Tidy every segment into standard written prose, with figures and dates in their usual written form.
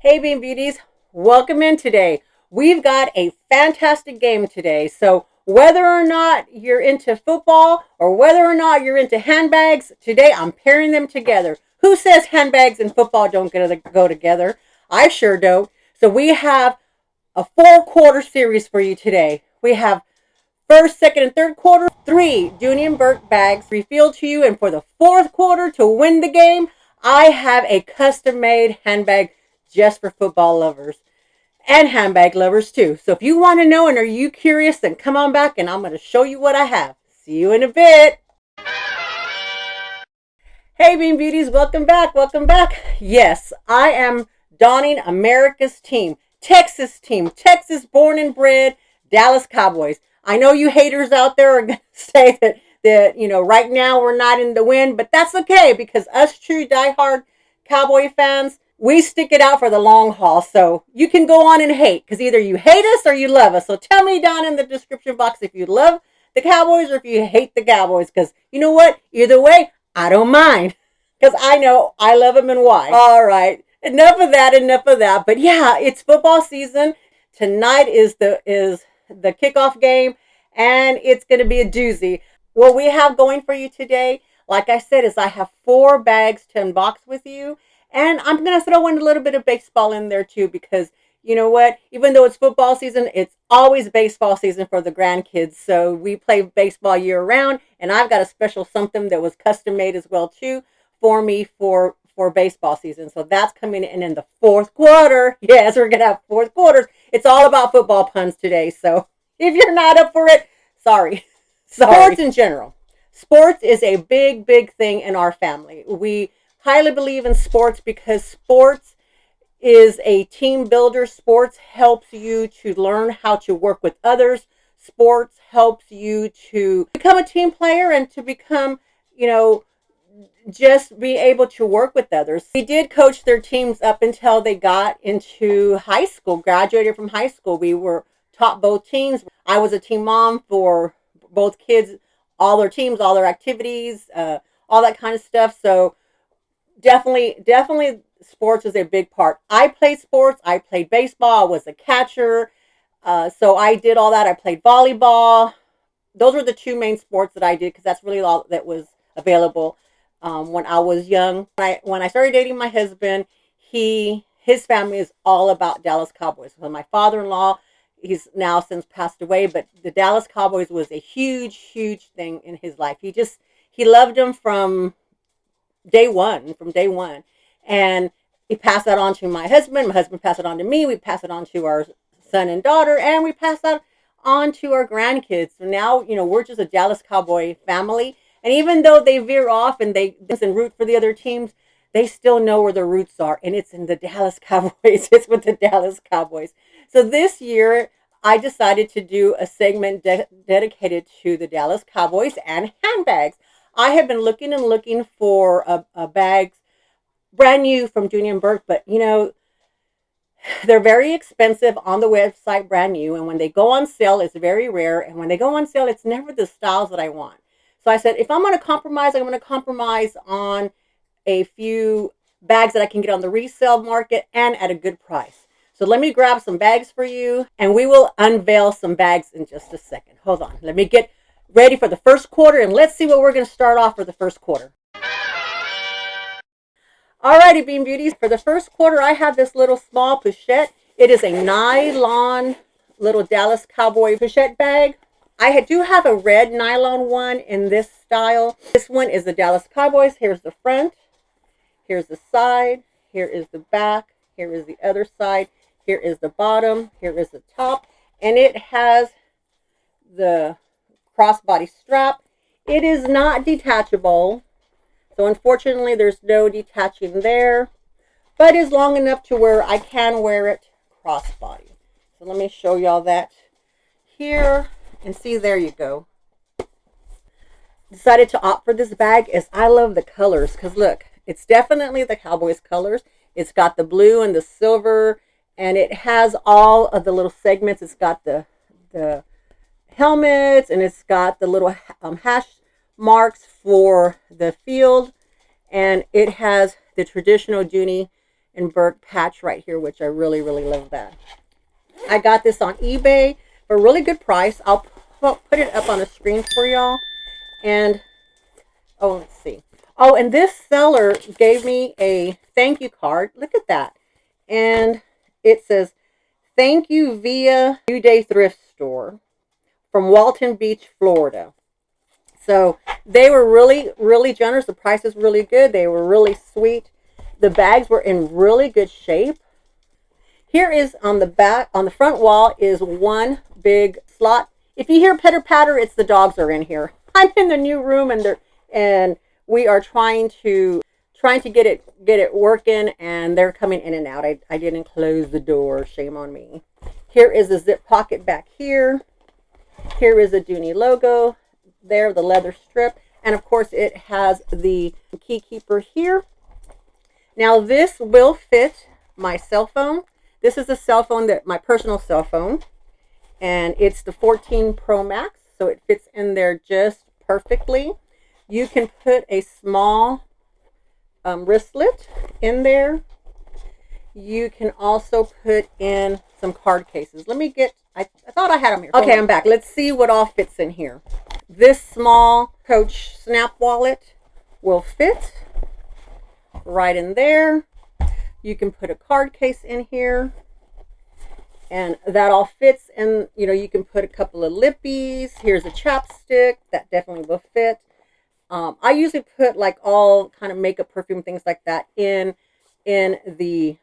Hey Bean Beauties, welcome in today. We've got a fantastic game today. So whether or not you're into football or whether or not you're into handbags, today I'm pairing them together. Who says handbags and football don't go together? I sure don't. So we have a 4-quarter series for you today. We have first, second, and third quarter, 3 Dooney Bourke bags refilled to you. And for the fourth quarter, to win the game, I have a custom-made handbag just for football lovers and handbag lovers too. So if you want to know and are you curious, then come on back and I'm going to show you what I have. See you in a bit. Hey Bean Beauties, welcome back. Welcome back. Yes, I am donning America's team, Texas born and bred Dallas Cowboys. I know you haters out there are going to say that right now we're not in the win, but that's okay because us true diehard Cowboy fans, we stick it out for the long haul. So you can go on and hate because either you hate us or you love us. So tell me down in the description box if you love the Cowboys or if you hate the Cowboys, because you know what? Either way, I don't mind because I know I love them and why. All right. Enough of that. But yeah, it's football season. Tonight is the kickoff game, and it's going to be a doozy. What we have going for you today, like I said, is I have 4 bags to unbox with you. And I'm going to throw in a little bit of baseball in there too, because you know what? Even though it's football season, it's always baseball season for the grandkids. So we play baseball year round, and I've got a special something that was custom made as well too for me for baseball season. So that's coming in the fourth quarter. Yes, we're going to have fourth quarters. It's all about football puns today. So if you're not up for it, sorry. Sports in general. Sports is a big thing in our family. We highly believe in sports because sports is a team builder. Sports helps you to learn how to work with others. Sports helps you to become a team player and to become, just be able to work with others. We did coach their teams up until they got into high school, graduated from high school. We were taught both teams. I was a team mom for both kids, all their teams, all their activities, all that kind of stuff. So definitely sports is a big part. I played sports. I played baseball. I was a catcher. So I did all that. I played volleyball. Those were the 2 main sports that I did because that's really all that was available when I was young. When I started dating my husband, his family is all about Dallas Cowboys. So my father-in-law, he's now since passed away, but the Dallas Cowboys was a huge thing in his life. He loved them from day one. And he passed that on to my husband. My husband passed it on to me. We passed it on to our son and daughter, and we passed that on to our grandkids. So now, we're just a Dallas Cowboy family. And even though they veer off and they root for the other teams, they still know where their roots are, and it's in the Dallas Cowboys. It's with the Dallas Cowboys. So this year, I decided to do a segment dedicated to the Dallas Cowboys and handbags. I have been looking for a bags brand new from Dooney Bourke, but they're very expensive on the website, brand new, and when they go on sale, it's very rare, and when they go on sale, it's never the styles that I want. So I said, if I'm going to compromise, I'm going to compromise on a few bags that I can get on the resale market and at a good price. So let me grab some bags for you, and we will unveil some bags in just a second. Hold on. Let me get ready for the first quarter, and let's see what we're going to start off for the first quarter. Alrighty, Bean Beauties. For the first quarter, I have this little small Pouchette. It is a nylon little Dallas Cowboy Pouchette bag. I do have a red nylon one in this style. This one is the Dallas Cowboys. Here's the front. Here's the side. Here is the back. Here is the other side. Here is the bottom. Here is the top. And it has the crossbody strap. It is not detachable. So unfortunately, there's no detaching there. But it's long enough to where I can wear it crossbody. So let me show y'all that here. And see, there you go. Decided to opt for this bag is I love the colors. Because look, it's definitely the Cowboys colors. It's got the blue and the silver. And it has all of the little segments. It's got the helmets. And it's got the little hash marks for the field. And it has the traditional Dooney and Bourke patch right here, which I really, really love that. I got this on eBay for a really good price. I'll put it up on the screen for y'all. And, oh, let's see. Oh, and this seller gave me a thank you card. Look at that. And it says, thank you via New Day Thrift Store from Walton Beach, Florida. So they were really, really generous. The price is really good. They were really sweet. The bags were in really good shape. Here is on the back, on the front wall is one big slot. If you hear pitter patter, it's the dogs are in here. I'm in the new room and we are trying to get it working, and they're coming in and out. I didn't close the door. Shame on me. Here is a zip pocket back here. Here is a Dooney logo. There, the leather strip, and of course it has the key keeper here. Now this will fit my cell phone. This is a cell phone, that my personal cell phone, and it's the 14 Pro Max, so it fits in there just perfectly. You can put a small wristlet in there. You can also put in some card cases. Let me get, I thought I had them here. Okay, I'm back. Let's see what all fits in here. This small Coach Snap wallet will fit right in there. You can put a card case in here, and that all fits. And you know, you can put a couple of lippies. Here's a chapstick that definitely will fit. I usually put like all kind of makeup, perfume, things like that in the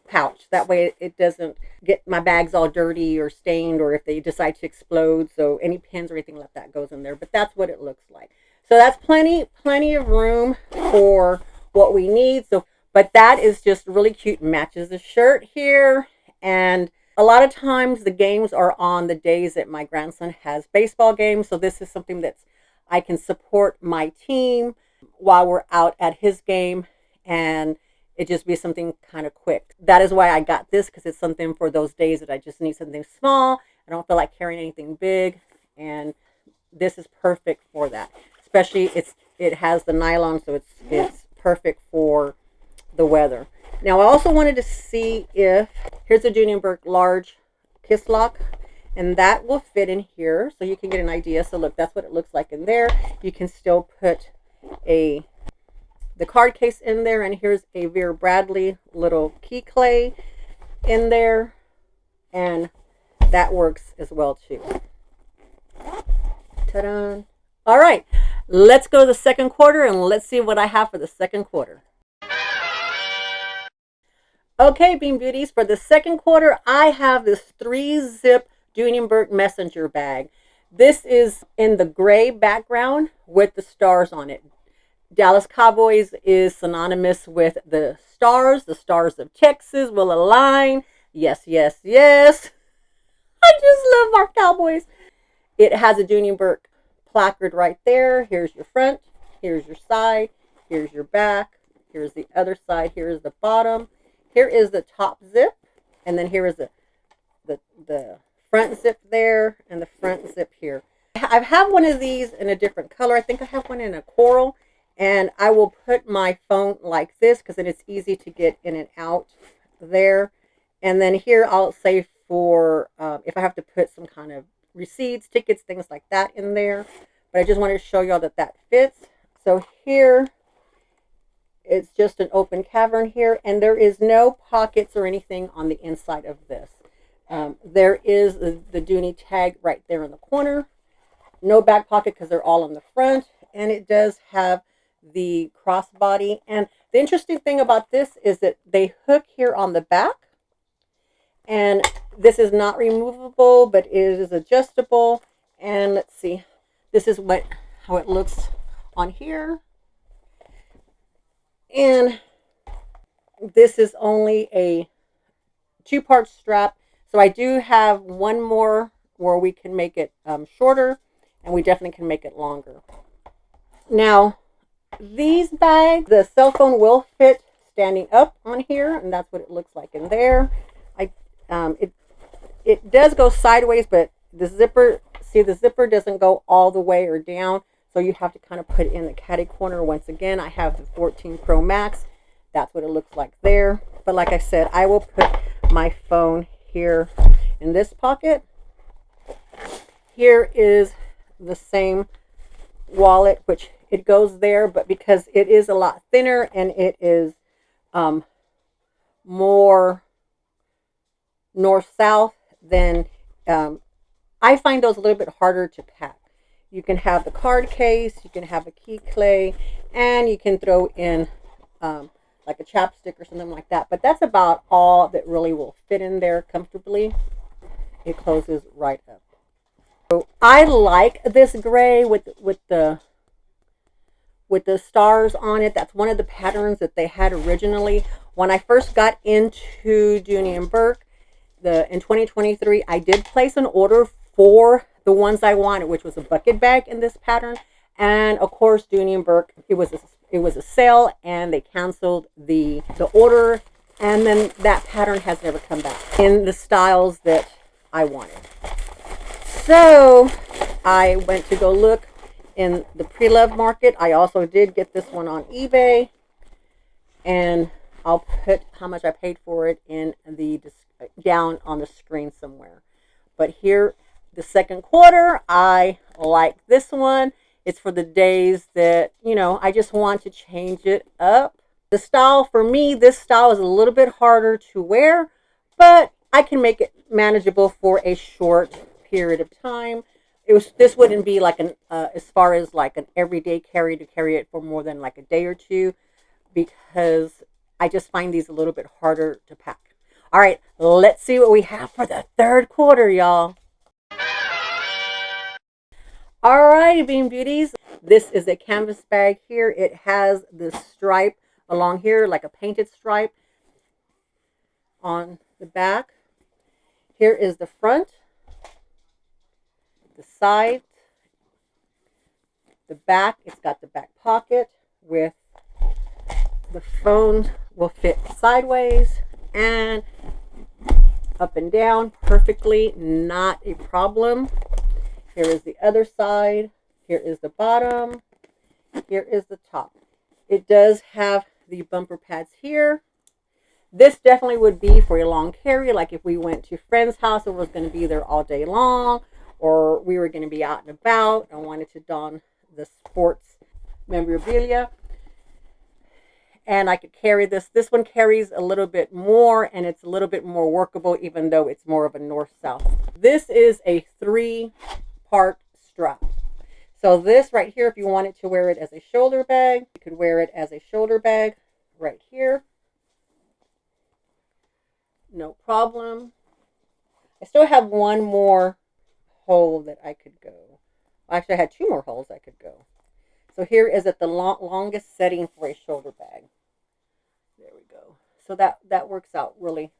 pouch. That way it doesn't get my bags all dirty or stained, or if they decide to explode. So any pins or anything like that goes in there. But that's what it looks like. So that's plenty of room for what we need. So, but that is just really cute. Matches the shirt here. And a lot of times the games are on the days that my grandson has baseball games. So this is something that's, I can support my team while we're out at his game, and it just be something kind of quick. That is why I got this, because it's something for those days that I just need something small. I don't feel like carrying anything big, and this is perfect for that. Especially it has the nylon, so it's perfect for the weather. Now I also wanted to see if, here's a Dooney Bourke large kiss lock, and that will fit in here, so you can get an idea. So look, that's what it looks like in there. You can still put the card case in there, and here's a Vera Bradley little key clay in there, and that works as well too. Ta-da! All right, let's go to the second quarter, and let's see what I have for the second quarter. Okay, Bean Beauties, for the second quarter, I have this 3-zip Dooney Bourke messenger bag. This is in the gray background with the stars on it. Dallas Cowboys is synonymous with the stars. The stars of Texas will align. Yes, yes, yes. I just love our Cowboys. It has a Dooney Bourke placard right there. Here's your front. Here's your side. Here's your back. Here's the other side. Here's the bottom. Here is the top zip. And then here is the front zip there, and the front zip here. I have one of these in a different color. I think I have one in a coral, and I will put my phone like this because then it's easy to get in and out there. And then here I'll say for if I have to put some kind of receipts, tickets, things like that in there. But I just wanted to show y'all that fits. So here it's just an open cavern here, and there is no pockets or anything on the inside of this. There is the Dooney tag right there in the corner. No back pocket because they're all in the front. And it does have the crossbody. And the interesting thing about this is that they hook here on the back. And this is not removable, but it is adjustable. And let's see. This is how it looks on here. And this is only a 2-part strap. So I do have one more where we can make it shorter, and we definitely can make it longer. Now, these bags, the cell phone will fit standing up on here, and that's what it looks like in there. It does go sideways, but the zipper, see, the zipper doesn't go all the way or down, so you have to kind of put it in the catty corner. Once again, I have the 14 Pro Max. That's what it looks like there. But like I said, I will put my phone here in this pocket. Here is the same wallet, which it goes there, but because it is a lot thinner and it is more north-south, then I find those a little bit harder to pack. You can have the card case, you can have a key clay, and you can throw in like a chapstick or something like that. But that's about all that really will fit in there comfortably. It closes right up. So I like this gray with the stars on it. That's one of the patterns that they had originally. When I first got into Dooney Bourke in 2023, I did place an order for the ones I wanted, which was a bucket bag in this pattern. And of course, Dooney Bourke, it was a sale, and they canceled the order, and then that pattern has never come back in the styles that I wanted. So I went to go look in the pre-loved market. I also did get this one on eBay, and I'll put how much I paid for it in the down on the screen somewhere. But here, the second quarter, I like this one. It's for the days that, you know, I just want to change it up. The style, for me, this style is a little bit harder to wear, but I can make it manageable for a short period of time. This wouldn't be like as far as like an everyday carry to carry it for more than like a day or two, because I just find these a little bit harder to pack. All right, let's see what we have for the third quarter, y'all. All right, Bean Beauties. This is a canvas bag here. It has this stripe along here, like a painted stripe on the back. Here is the front, the side, the back. It's got the back pocket with the phone will fit sideways and up and down perfectly, not a problem. Here is the other side. Here is the bottom. Here is the top. It does have the bumper pads here. This definitely would be for a long carry, like if we went to a friend's house and was going to be there all day long, or we were going to be out and about and wanted to don the sports memorabilia. And I could carry this. This one carries a little bit more, and it's a little bit more workable, even though it's more of a north-south. This is a 3-part strap. So this right here, if you wanted to wear it as a shoulder bag, you could wear it as a shoulder bag right here. No problem. I still have one more hole that I could go. Actually, I had 2 more holes I could go. So here is at the longest setting for a shoulder bag. There we go. So that works out really,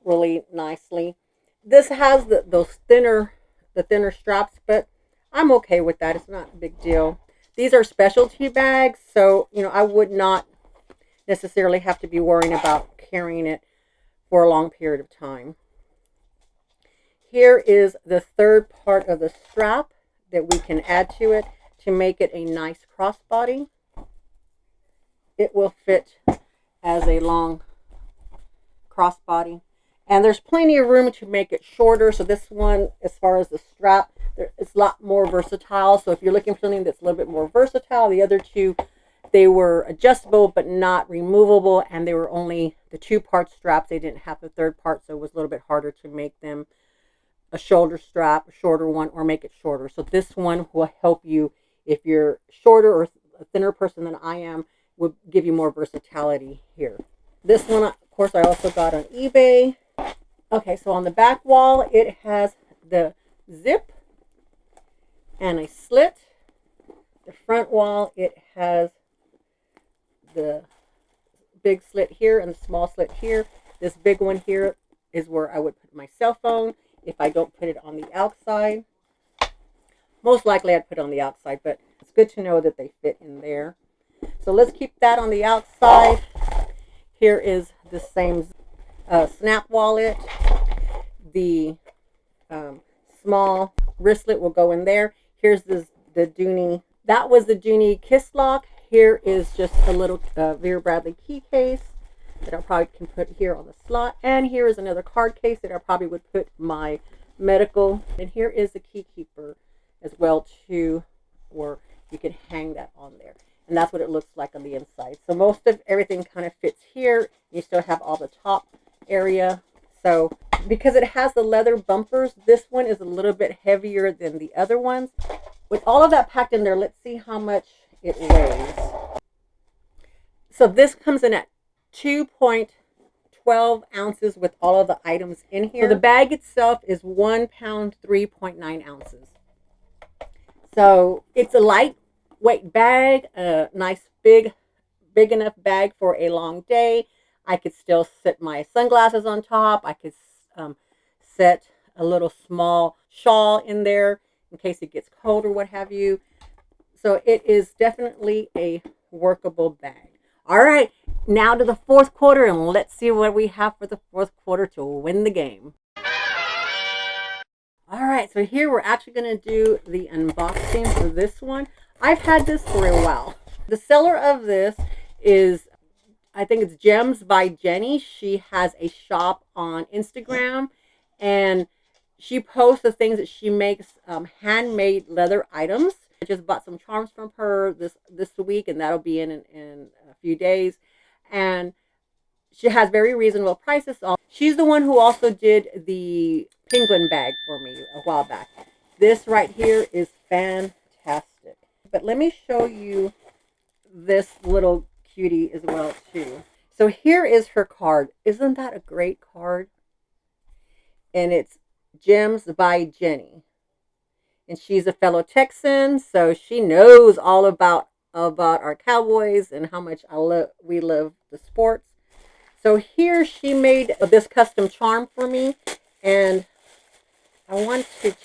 really nicely. This has the thinner straps, but I'm okay with that. It's not a big deal. These are specialty bags, so you know I would not necessarily have to be worrying about carrying it for a long period of time. Here is the third part of the strap that we can add to it to make it a nice crossbody. It will fit as a long crossbody, and there's plenty of room to make it shorter. So this one, as far as the strap, it's a lot more versatile. So if you're looking for something that's a little bit more versatile, the other two, they were adjustable but not removable, and they were only the 2-part straps. They didn't have the third part, so it was a little bit harder to make them a shoulder strap, a shorter one, or make it shorter. So this one will help you if you're shorter or a thinner person than I am, would give you more versatility here. This one, of course, I also got on eBay. Okay, so on the back wall, it has the zip and a slit. The front wall, it has the big slit here and the small slit here. This big one here is where I would put my cell phone if I don't put it on the outside. Most likely I'd put it on the outside, but it's good to know that they fit in there. So let's keep that on the outside. Here is the same snap wallet. The small wristlet will go in there. Here's the Dooney. That was the Dooney Kiss Lock. Here is just a little Vera Bradley key case. that I probably can put here on the slot. And here is another card case that I probably would put my medical. And here is the key keeper as well too, or you can hang that on there. And that's what it looks like on the inside. So most of everything kind of fits here. You still have all the top area. So because it has the leather bumpers, this one is a little bit heavier than the other ones. With all of that packed in there, let's see how much it weighs. So this comes in at 2.12 ounces with all of the items in here. So the bag itself is 1 pound, 3.9 ounces. So it's a lightweight bag, a nice big enough bag for a long day. I could still set my sunglasses on top. I could set a little small shawl in there in case it gets cold or what have you. So it is definitely a workable bag. All right, now to the fourth quarter, and let's see what we have for the fourth quarter to win the game. All right, so here we're actually going to do the unboxing for this one. I've had this for a while. The seller of this is, I think it's Gems by Jenny. She has a shop on Instagram, and she posts the things that she makes, handmade leather items. I just bought some charms from her this week, and that'll be in a few days. And she has very reasonable prices. She's the one who also did the penguin bag for me a while back. This right here is fantastic. But let me show you this little cutie as well too. So here is her card. Isn't that a great card? And it's Gems by Jenny. And she's a fellow Texan, so she knows all about our Cowboys and how much we love the sports. So here she made this custom charm for me, and I want to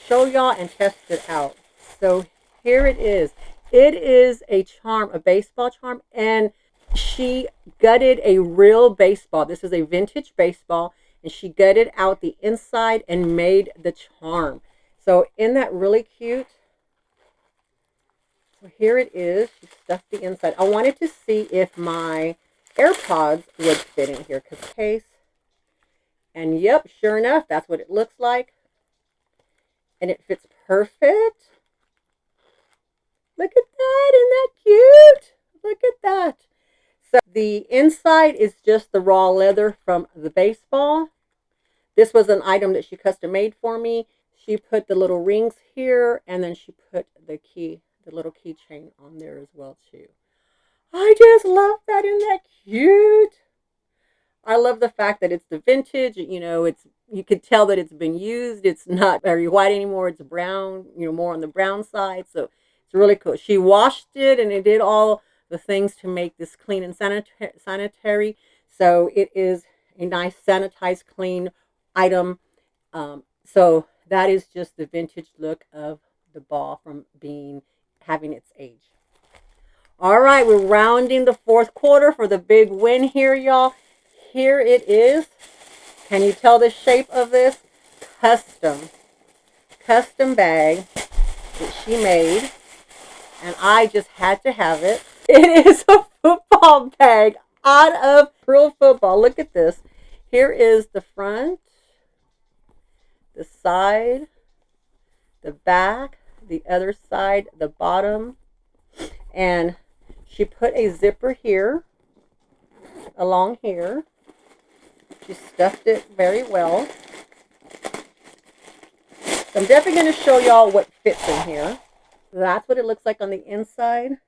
show y'all and test it out. So here it is. It is a charm, a baseball charm, and she gutted a real baseball. This is a vintage baseball, and she gutted out the inside and made the charm. So isn't that really cute? So here it is. She stuffed the inside. I wanted to see if my AirPods would fit in here, because case. And yep, sure enough, that's what it looks like. And it fits perfect. Look at that. Isn't that cute? Look at that. So the inside is just the raw leather from the baseball. This was an item that she custom made for me. She put the little rings here, and then she put the little keychain on there as well too. I just love that. Isn't that cute? I love the fact that it's the vintage. You know, you could tell that it's been used. It's not very white anymore. It's brown, you know, more on the brown side. So it's really cool. She washed it, and it did all the things to make this clean and sanitary. So it is a nice sanitized, clean item. So that is just the vintage look of the ball from having its age. All right, we're rounding the fourth quarter for the big win here, y'all. Here it is. Can you tell the shape of this? Custom bag that she made, and I just had to have it. It is a football bag out of real football. Look at this. Here is the front, the side, the back, the other side, the bottom, and she put a zipper here, along here. She stuffed it very well. So I'm definitely going to show y'all what fits in here. That's what it looks like on the inside.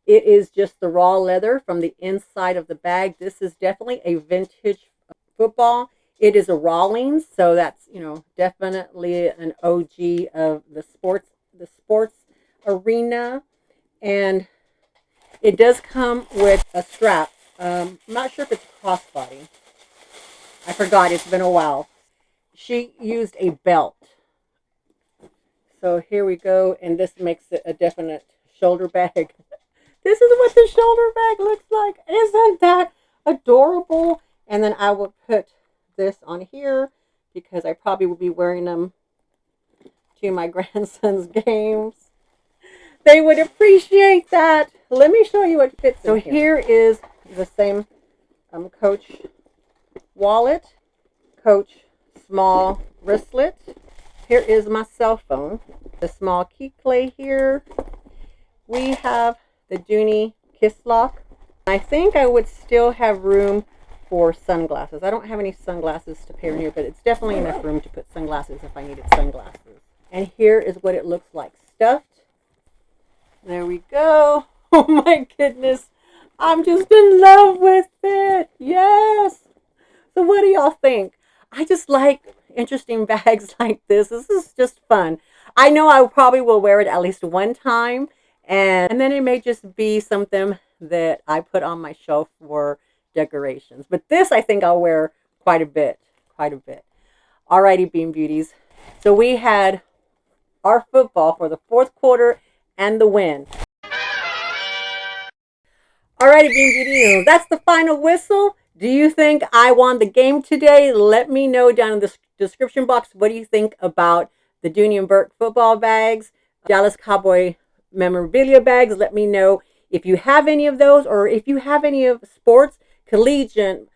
It is just the raw leather from the inside of the bag. This is definitely a vintage football. It is a Rawlings, so that's, you know, definitely an OG of the sports arena. And it does come with a strap. I'm not sure if it's crossbody. I forgot, it's been a while. She used a belt. So here we go, and this makes it a definite shoulder bag. This is what the shoulder bag looks like. Isn't that adorable? And then I will put this on here because I probably will be wearing them to my grandson's games. They would appreciate that. Let me show you what fits. So here is the same Coach wallet, Coach small wristlet. Here is my cell phone, the small key clay here. We have the Dooney Kiss Lock. I think I would still have room for sunglasses. I don't have any sunglasses to pair in here, but it's definitely enough room to put sunglasses if I needed sunglasses. And here is what it looks like stuffed. There we go. Oh my goodness. I'm just in love with it. Yes. So what do y'all think? I just like interesting bags like this. This is just fun. I know I probably will wear it at least one time, and then it may just be something that I put on my shelf for decorations. But this I think I'll wear quite a bit. Quite a bit. Alrighty, Bean Beauties. So we had our football for the fourth quarter and the win. Alrighty, Bean Beauty, that's the final whistle. Do you think I won the game today? Let me know down in the description box. What do you think about the Dooney Bourke football bags, Dallas Cowboy memorabilia bags? Let me know if you have any of those, or if you have any of sports, collegiate,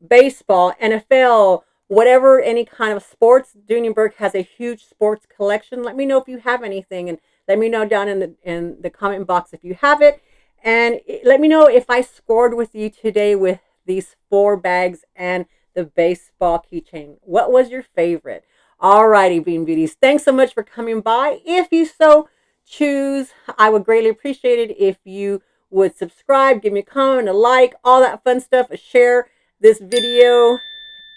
baseball, NFL, whatever, any kind of sports. Dooney Bourke has a huge sports collection. Let me know if you have anything, and let me know down in the comment box if you have it. And let me know if I scored with you today with these 4 bags and the baseball keychain. What was your favorite? Alrighty, Bean Beauties. Thanks so much for coming by. If you so choose, I would greatly appreciate it if you would subscribe, give me a comment, a like, all that fun stuff, share this video,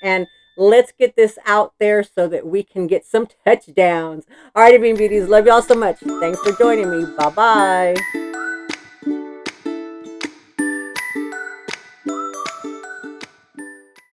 and let's get this out there so that we can get some touchdowns. Alrighty, Bean Beauties. Love y'all so much. Thanks for joining me. Bye-bye.